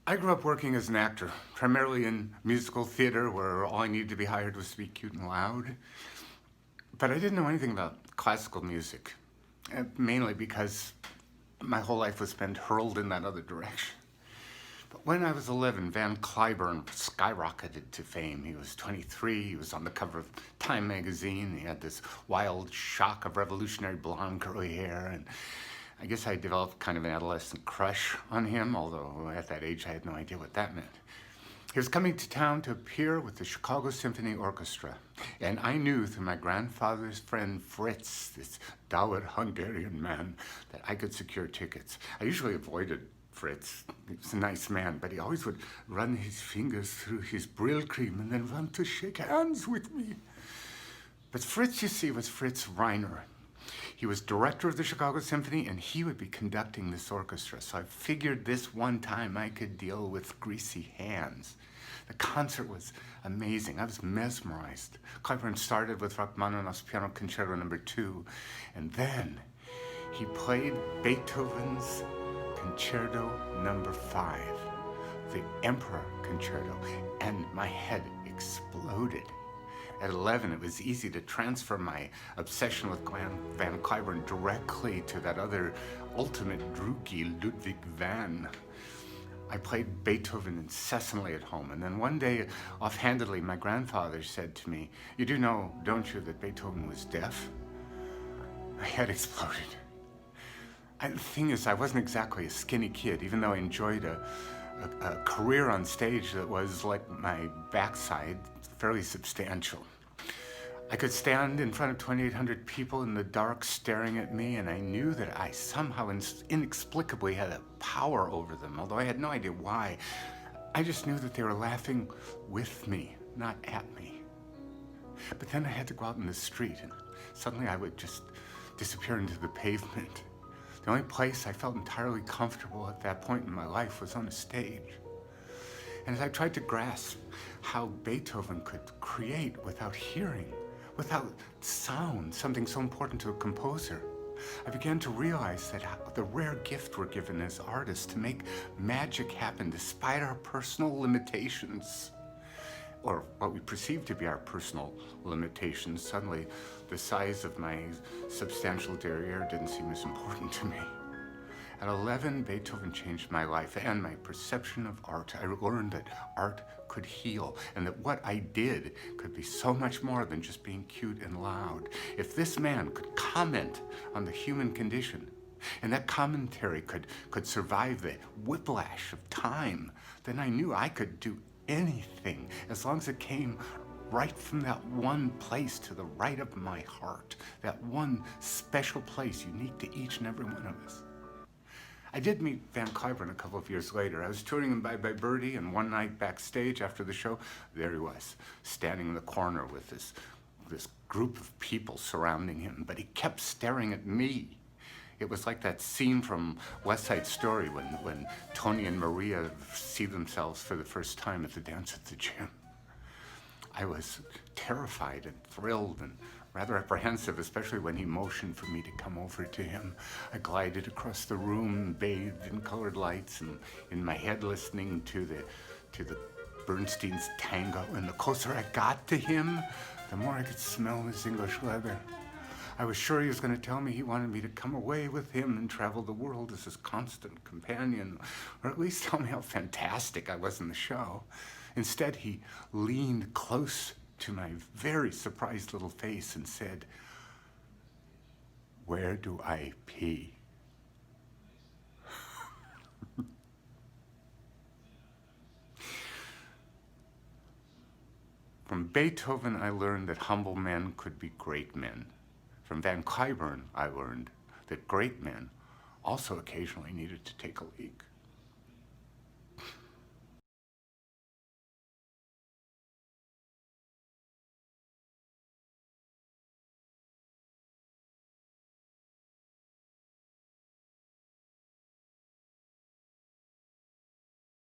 I grew up working as an actor, primarily in musical theater where all I needed to be hired was to be cute and loud. But I didn't know anything about classical music, mainly because my whole life was spent hurled in that other direction. But when I was 11, Van Cliburn skyrocketed to fame. He was 23, he was on the cover of Time magazine, he had this wild shock of revolutionary blonde curly hair, and I guess I developed kind of an adolescent crush on him, although at that age I had no idea what that meant. He was coming to town to appear with the Chicago Symphony Orchestra, and I knew through my grandfather's friend Fritz, this dour Hungarian man, that I could secure tickets. I usually avoided Fritz. He was a nice man, but he always would run his fingers through his Brill cream and then run to shake hands with me. But Fritz, you see, was Fritz Reiner. He was director of the Chicago Symphony, and he would be conducting this orchestra. So I figured this one time I could deal with greasy hands. The concert was amazing. I was mesmerized. Cliburn started with Rachmaninoff's Piano Concerto No. 2, and then he played Beethoven's Concerto No. 5, the Emperor Concerto, and my head exploded. At 11, it was easy to transfer my obsession with Van Cliburn directly to that other ultimate droogie, Ludwig van. I played Beethoven incessantly at home, and then one day, offhandedly, my grandfather said to me, "You do know, don't you, that Beethoven was deaf?" My head exploded. The thing is, I wasn't exactly a skinny kid, even though I enjoyed a career on stage that was, like my backside, fairly substantial. I could stand in front of 2,800 people in the dark staring at me, and I knew that I somehow inexplicably had a power over them, although I had no idea why. I just knew that they were laughing with me, not at me. But then I had to go out in the street, and suddenly I would just disappear into the pavement. The only place I felt entirely comfortable at that point in my life was on a stage. And as I tried to grasp how Beethoven could create without hearing, without sound, something so important to a composer, I began to realize that the rare gift we're given as artists to make magic happen despite our personal limitations, or what we perceive to be our personal limitations. Suddenly, the size of my substantial derriere didn't seem as important to me. At 11, Beethoven changed my life and my perception of art. I learned that art could heal, and that what I did could be so much more than just being cute and loud. If this man could comment on the human condition, and that commentary could survive the whiplash of time, then I knew I could do anything as long as it came right from that one place to the right of my heart, that one special place unique to each and every one of us. I did meet Van Cliburn a couple of years later. I was touring him by Birdie, and one night backstage after the show, there he was, standing in the corner with this group of people surrounding him, but he kept staring at me. It was like that scene from West Side Story when Tony and Maria see themselves for the first time at the dance at the gym. I was terrified and thrilled and rather apprehensive, especially when he motioned for me to come over to him. I glided across the room, bathed in colored lights, and in my head listening to the Bernstein's tango. And the closer I got to him, the more I could smell his English leather. I was sure he was going to tell me he wanted me to come away with him and travel the world as his constant companion, or at least tell me how fantastic I was in the show. Instead, he leaned close to my very surprised little face and said, "Where do I pee?" From Beethoven, I learned that humble men could be great men. From Van Cliburn, I learned that great men also occasionally needed to take a leak.